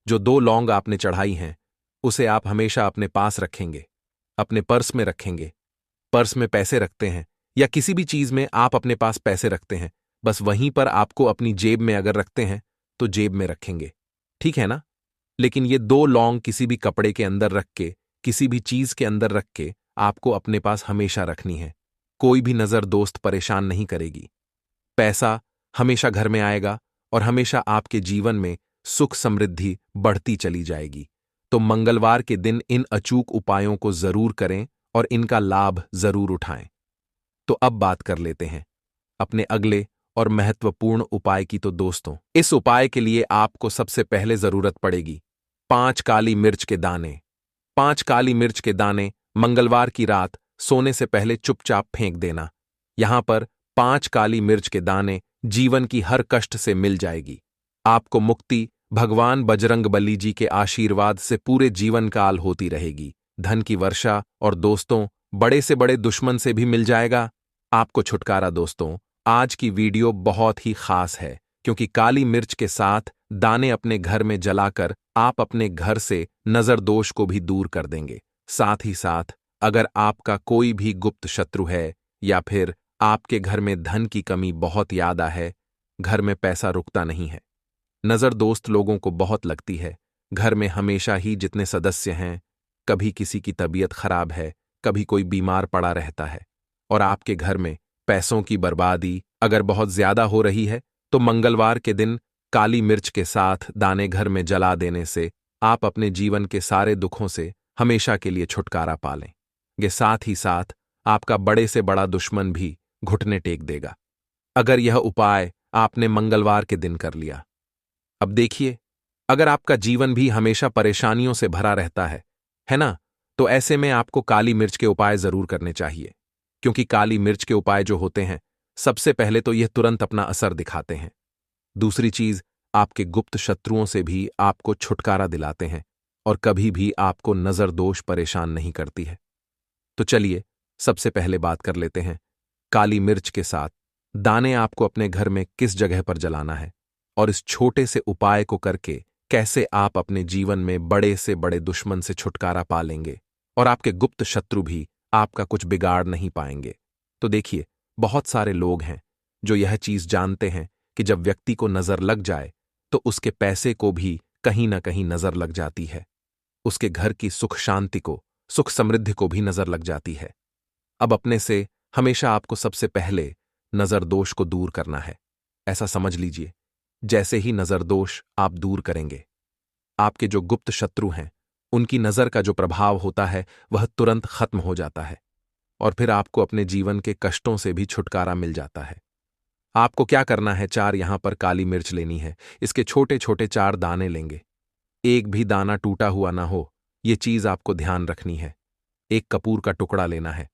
जो 2 लौंग आपने चढ़ाई हैं, उसे आप हमेशा अपने पास रखेंगे, अपने पर्स में रखेंगे। पर्स में पैसे रखते हैं या किसी भी चीज में आप अपने पास पैसे रखते हैं, बस वहीं पर आपको अपनी जेब में अगर रखते हैं तो जेब में रखेंगे। ठीक है ना, लेकिन ये 2 लौंग किसी भी कपड़े के अंदर रख के, किसी भी चीज के अंदर रख के आपको अपने पास हमेशा रखनी है। कोई भी नजर दोस्त परेशान नहीं करेगी। पैसा हमेशा घर में आएगा और हमेशा आपके जीवन में सुख समृद्धि बढ़ती चली जाएगी। तो मंगलवार के दिन इन अचूक उपायों को जरूर करें और इनका लाभ जरूर उठाएं। तो अब बात कर लेते हैं अपने अगले और महत्वपूर्ण उपाय की। तो दोस्तों, इस उपाय के लिए आपको सबसे पहले जरूरत पड़ेगी 5 काली मिर्च के दाने। 5 काली मिर्च के दाने मंगलवार की रात सोने से पहले चुपचाप फेंक देना। यहां पर 5 काली मिर्च के दाने जीवन की हर कष्ट से मिल जाएगी। आपको मुक्ति भगवान बजरंगबली जी के आशीर्वाद से पूरे जीवन काल होती रहेगी। धन की वर्षा और दोस्तों, बड़े से बड़े दुश्मन से भी मिल जाएगा आपको छुटकारा। दोस्तों, आज की वीडियो बहुत ही खास है क्योंकि काली मिर्च के साथ दाने अपने घर में जलाकर आप अपने घर से नजर दोष को भी दूर कर देंगे। साथ ही साथ अगर आपका कोई भी गुप्त शत्रु है या फिर आपके घर में धन की कमी बहुत ज्यादा है, घर में पैसा रुकता नहीं है, नजर दोस्त लोगों को बहुत लगती है, घर में हमेशा ही जितने सदस्य हैं, कभी किसी की तबीयत खराब है, कभी कोई बीमार पड़ा रहता है और आपके घर में पैसों की बर्बादी अगर बहुत ज्यादा हो रही है, तो मंगलवार के दिन काली मिर्च के साथ दाने घर में जला देने से आप अपने जीवन के सारे दुखों से हमेशा के लिए छुटकारा पा लें। ये साथ ही साथ आपका बड़े से बड़ा दुश्मन भी घुटने टेक देगा अगर यह उपाय आपने मंगलवार के दिन कर लिया। अब देखिए, अगर आपका जीवन भी हमेशा परेशानियों से भरा रहता है ना, तो ऐसे में आपको काली मिर्च के उपाय जरूर करने चाहिए, क्योंकि काली मिर्च के उपाय जो होते हैं, सबसे पहले तो यह तुरंत अपना असर दिखाते हैं। दूसरी चीज, आपके गुप्त शत्रुओं से भी आपको छुटकारा दिलाते हैं और कभी भी आपको नजर दोष परेशान नहीं करती है। तो चलिए सबसे पहले बात कर लेते हैं काली मिर्च के साथ दाने आपको अपने घर में किस जगह पर जलाना है और इस छोटे से उपाय को करके कैसे आप अपने जीवन में बड़े से बड़े दुश्मन से छुटकारा पा लेंगे और आपके गुप्त शत्रु भी आपका कुछ बिगाड़ नहीं पाएंगे। तो देखिए, बहुत सारे लोग हैं जो यह चीज जानते हैं कि जब व्यक्ति को नजर लग जाए तो उसके पैसे को भी कहीं ना कहीं नजर लग जाती है, उसके घर की सुख शांति को, सुख समृद्धि को भी नजर लग जाती है। अब अपने से हमेशा आपको सबसे पहले नजर दोष को दूर करना है। ऐसा समझ लीजिए, जैसे ही नजर दोष आप दूर करेंगे, आपके जो गुप्त शत्रु हैं उनकी नजर का जो प्रभाव होता है वह तुरंत खत्म हो जाता है और फिर आपको अपने जीवन के कष्टों से भी छुटकारा मिल जाता है। आपको क्या करना है, 4 यहां पर काली मिर्च लेनी है। इसके छोटे छोटे 4 दाने लेंगे, एक भी दाना टूटा हुआ ना हो, ये चीज आपको ध्यान रखनी है। एक कपूर का टुकड़ा लेना है।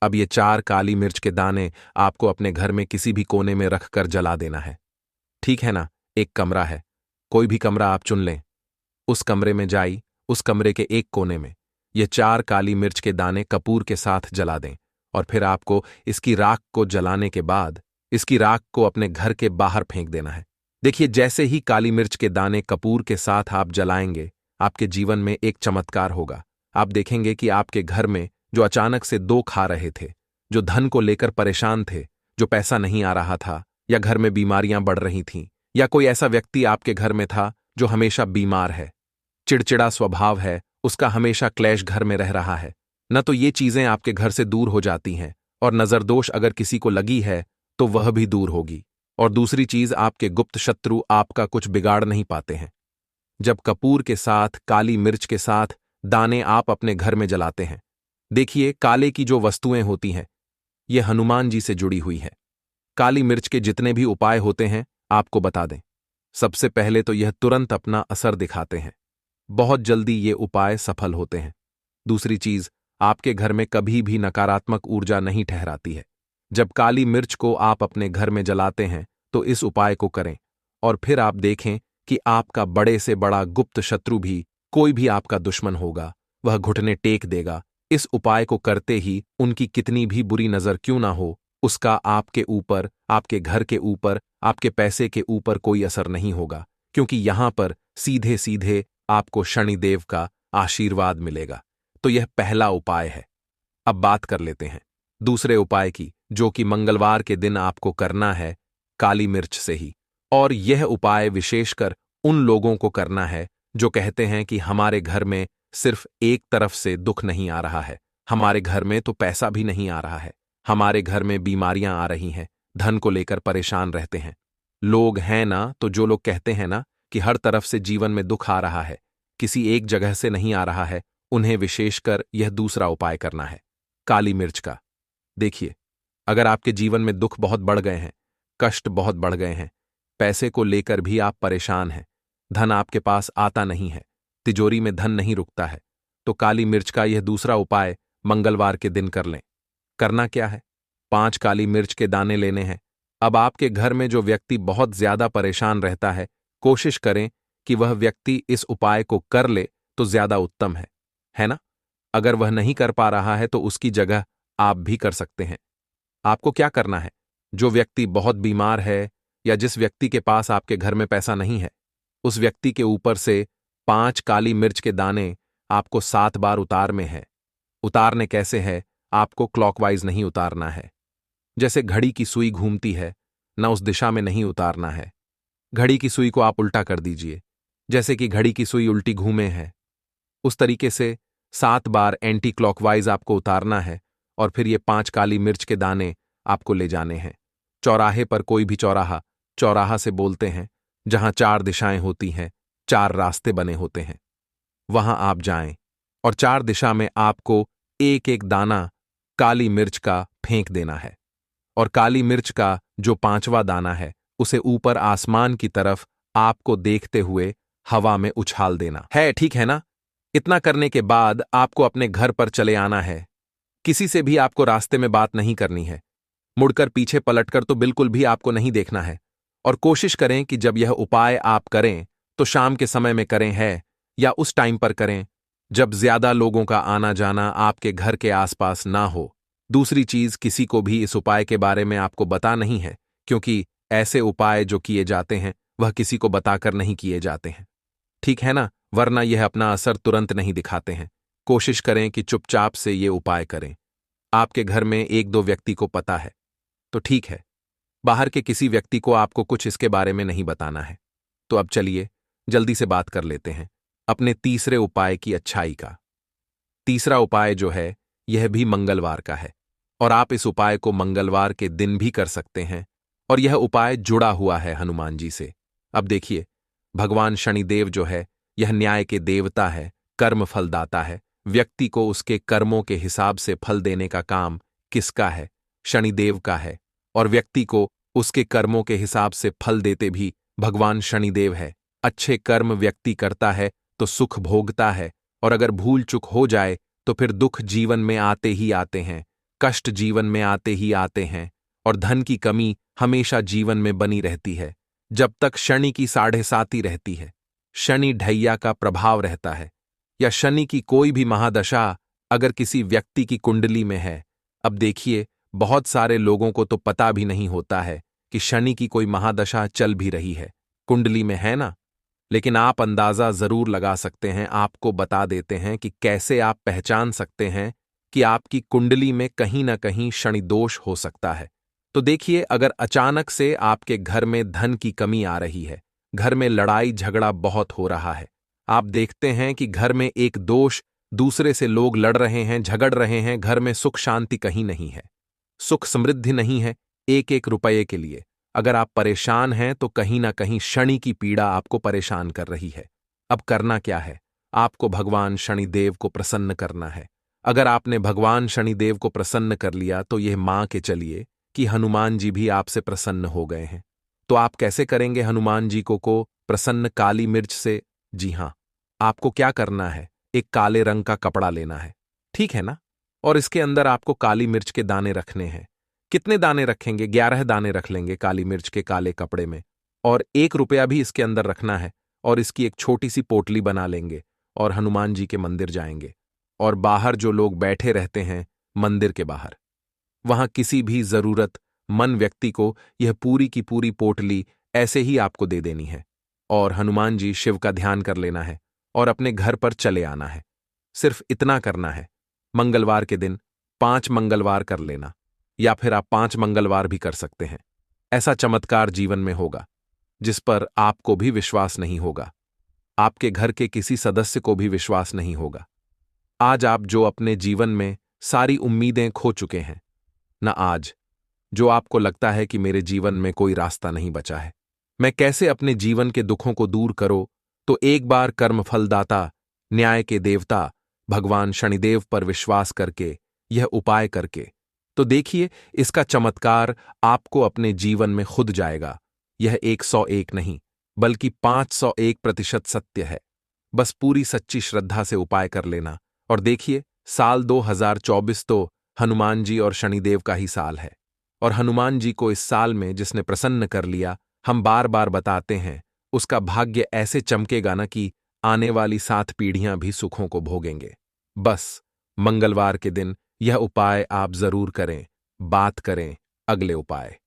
अब ये 4 काली मिर्च के दाने आपको अपने घर में किसी भी कोने में रखकर जला देना है। ठीक है ना, एक कमरा है, कोई भी कमरा आप चुन लें, उस कमरे में जाई, उस कमरे के एक कोने में ये 4 काली मिर्च के दाने कपूर के साथ जला दें और फिर आपको इसकी राख को जलाने के बाद इसकी राख को अपने घर के बाहर फेंक देना है। देखिए, जैसे ही काली मिर्च के दाने कपूर के साथ आप जलाएंगे, आपके जीवन में एक चमत्कार होगा। आप देखेंगे कि आपके घर में जो अचानक से 2 खा रहे थे, जो धन को लेकर परेशान थे, जो पैसा नहीं आ रहा था या घर में बीमारियां बढ़ रही थीं, या कोई ऐसा व्यक्ति आपके घर में था जो हमेशा बीमार है, चिड़चिड़ा स्वभाव है, उसका हमेशा क्लेश घर में रह रहा है न, तो ये चीजें आपके घर से दूर हो जाती हैं और नजरदोष अगर किसी को लगी है तो वह भी दूर होगी। और दूसरी चीज, आपके गुप्त शत्रु आपका कुछ बिगाड़ नहीं पाते हैं। जब कपूर के साथ काली मिर्च के साथ दाने आप अपने घर में जलाते हैं, देखिए काले की जो वस्तुएं होती हैं ये हनुमान जी से जुड़ी हुई है। काली मिर्च के जितने भी उपाय होते हैं आपको बता दें, सबसे पहले तो यह तुरंत अपना असर दिखाते हैं, बहुत जल्दी ये उपाय सफल होते हैं। दूसरी चीज, आपके घर में कभी भी नकारात्मक ऊर्जा नहीं ठहराती है। जब काली मिर्च को आप अपने घर में जलाते हैं तो इस उपाय को करें और फिर आप देखें कि आपका बड़े से बड़ा गुप्त शत्रु भी, कोई भी आपका दुश्मन होगा, वह घुटने टेक देगा। इस उपाय को करते ही उनकी कितनी भी बुरी नजर क्यों ना हो, उसका आपके ऊपर, आपके घर के ऊपर, आपके पैसे के ऊपर कोई असर नहीं होगा, क्योंकि यहां पर सीधे सीधे आपको शनिदेव का आशीर्वाद मिलेगा। तो यह पहला उपाय है। अब बात कर लेते हैं दूसरे उपाय की, जो कि मंगलवार के दिन आपको करना है काली मिर्च से ही। और यह उपाय विशेषकर उन लोगों को करना है जो कहते हैं कि हमारे घर में सिर्फ एक तरफ से दुख नहीं आ रहा है, हमारे घर में तो पैसा भी नहीं आ रहा है, हमारे घर में बीमारियां आ रही हैं, धन को लेकर परेशान रहते हैं। लोग हैं ना, तो जो लोग कहते हैं ना कि हर तरफ से जीवन में दुख आ रहा है, किसी एक जगह से नहीं आ रहा है, उन्हें विशेषकर यह दूसरा उपाय करना है, काली मिर्च का। देखिए, अगर आपके जीवन में दुख बहुत बढ़ गए हैं, कष्ट बहुत बढ़ गए हैं, पैसे को लेकर भी आप परेशान हैं, धन आपके पास आता नहीं है, तिजोरी में धन नहीं रुकता है, तो काली मिर्च का यह दूसरा उपाय मंगलवार के दिन कर लें। करना क्या है? 5 काली मिर्च के दाने लेने हैं। अब आपके घर में जो व्यक्ति बहुत ज्यादा परेशान रहता है, कोशिश करें कि वह व्यक्ति इस उपाय को कर ले तो ज्यादा उत्तम है ना? अगर वह नहीं कर पा रहा है तो उसकी जगह आप भी कर सकते हैं। आपको क्या करना है? जो व्यक्ति बहुत बीमार है या जिस व्यक्ति के पास आपके घर में पैसा नहीं है, उस व्यक्ति के ऊपर से 5 काली मिर्च के दाने आपको 7 बार उतारने हैं। उतारने कैसे है? आपको क्लॉकवाइज नहीं उतारना है। जैसे घड़ी की सुई घूमती है, न उस दिशा में नहीं उतारना है। घड़ी की सुई को आप उल्टा कर दीजिए, जैसे कि घड़ी की सुई उल्टी घूमे है। उस तरीके से 7 बार एंटी क्लॉकवाइज आपको उतारना है और फिर ये 5 काली मिर्च के दाने आपको ले जाने हैं। चौराहे पर कोई भी चौराहा, चौराहा से बोलते हैं, जहां 4 दिशाएं होती हैं, 4 रास्ते बने होते हैं, वहां आप जाएं और 4 दिशा में आपको एक एक दाना काली मिर्च का फेंक देना है। और काली मिर्च का जो 5वां दाना है, उसे ऊपर आसमान की तरफ आपको देखते हुए हवा में उछाल देना है। ठीक है ना? इतना करने के बाद आपको अपने घर पर चले आना है। किसी से भी आपको रास्ते में बात नहीं करनी है। मुड़कर पीछे पलटकर तो बिल्कुल भी आपको नहीं देखना है। और कोशिश करें कि जब यह उपाय आप करें तो शाम के समय में करें है या उस टाइम पर करें जब ज्यादा लोगों का आना जाना आपके घर के आसपास ना हो। दूसरी चीज, किसी को भी इस उपाय के बारे में आपको बता नहीं है, क्योंकि ऐसे उपाय जो किए जाते हैं वह किसी को बताकर नहीं किए जाते हैं। ठीक है ना? वरना यह अपना असर तुरंत नहीं दिखाते हैं। कोशिश करें कि चुपचाप से ये उपाय करें। आपके घर में 1-2 व्यक्ति को पता है तो ठीक है, बाहर के किसी व्यक्ति को आपको कुछ इसके बारे में नहीं बताना है। तो अब चलिए जल्दी से बात कर लेते हैं अपने तीसरे उपाय की अच्छाई का। तीसरा उपाय जो है, यह भी मंगलवार का है और आप इस उपाय को मंगलवार के दिन भी कर सकते हैं और यह उपाय जुड़ा हुआ है हनुमान जी से। अब देखिए, भगवान शनिदेव जो है, यह न्याय के देवता है, कर्म फलदाता है। व्यक्ति को उसके कर्मों के हिसाब से फल देने का काम किसका है? शनिदेव का है। और व्यक्ति को उसके कर्मों के हिसाब से फल देते भी भगवान शनिदेव है। अच्छे कर्म व्यक्ति करता है तो सुख भोगता है, और अगर भूल चूक हो जाए तो फिर दुख जीवन में आते ही आते हैं, कष्ट जीवन में आते ही आते हैं, और धन की कमी हमेशा जीवन में बनी रहती है जब तक शनि की 7.5 रहती है। शनि ढैया का प्रभाव रहता है, या शनि की कोई भी महादशा अगर किसी व्यक्ति की कुंडली में है। अब देखिए, बहुत सारे लोगों को तो पता भी नहीं होता है कि शनि की कोई महादशा चल भी रही है, कुंडली में है ना। लेकिन आप अंदाजा जरूर लगा सकते हैं। आपको बता देते हैं कि कैसे आप पहचान सकते हैं कि आपकी कुंडली में कहीं ना कहीं शनि दोष हो सकता है। तो देखिए, अगर अचानक से आपके घर में धन की कमी आ रही है, घर में लड़ाई झगड़ा बहुत हो रहा है, आप देखते हैं कि घर में एक दोष, दूसरे से लोग लड़ रहे हैं, झगड़ रहे हैं, घर में सुख शांति कहीं नहीं है, सुख समृद्धि नहीं है, एक एक रुपये के लिए अगर आप परेशान हैं तो कहीं ना कहीं शनि की पीड़ा आपको परेशान कर रही है। अब करना क्या है? आपको भगवान शनिदेव को प्रसन्न करना है। अगर आपने भगवान शनिदेव को प्रसन्न कर लिया तो यह मान के चलिए कि हनुमान जी भी आपसे प्रसन्न हो गए हैं। तो आप कैसे करेंगे हनुमान जी को प्रसन्न? काली मिर्च से। जी हां, आपको क्या करना है? एक काले रंग का कपड़ा लेना है, ठीक है ना? और इसके अंदर आपको काली मिर्च के दाने रखने हैं। कितने दाने रखेंगे? 11 दाने रख लेंगे काली मिर्च के काले कपड़े में, और 1 रुपया भी इसके अंदर रखना है, और इसकी एक छोटी सी पोटली बना लेंगे और हनुमान जी के मंदिर जाएंगे। और बाहर जो लोग बैठे रहते हैं मंदिर के बाहर, वहां किसी भी जरूरतमंद व्यक्ति को यह पूरी की पूरी पोटली ऐसे ही आपको दे देनी है, और हनुमान जी शिव का ध्यान कर लेना है और अपने घर पर चले आना है। सिर्फ इतना करना है। मंगलवार के दिन 5 मंगलवार कर लेना, या फिर आप 5 मंगलवार भी कर सकते हैं। ऐसा चमत्कार जीवन में होगा जिस पर आपको भी विश्वास नहीं होगा। आपके घर के किसी सदस्य को भी विश्वास नहीं होगा। आज आप जो अपने जीवन में सारी उम्मीदें खो चुके हैं, न आज जो आपको लगता है कि मेरे जीवन में कोई रास्ता नहीं बचा है, मैं कैसे अपने जीवन के दुखों को दूर करो, तो एक बार कर्मफलदाता, न्याय के देवता भगवान शनिदेव पर विश्वास करके, यह उपाय करके तो देखिए, इसका चमत्कार आपको अपने जीवन में खुद जाएगा। यह 101 नहीं, बल्कि 501% सत्य है। बस पूरी सच्ची श्रद्धा से उपाय कर लेना और देखिए, साल 2024 तो हनुमान जी और शनिदेव का ही साल है। और हनुमान जी को इस साल में जिसने प्रसन्न कर लिया, हम बार बार बताते हैं, उसका भाग्य ऐसे चमकेगा ना कि आने वाली 7 पीढ़ियां भी सुखों को भोगेंगे। बस मंगलवार के दिन यह उपाय आप जरूर करें। बात करें अगले उपाय।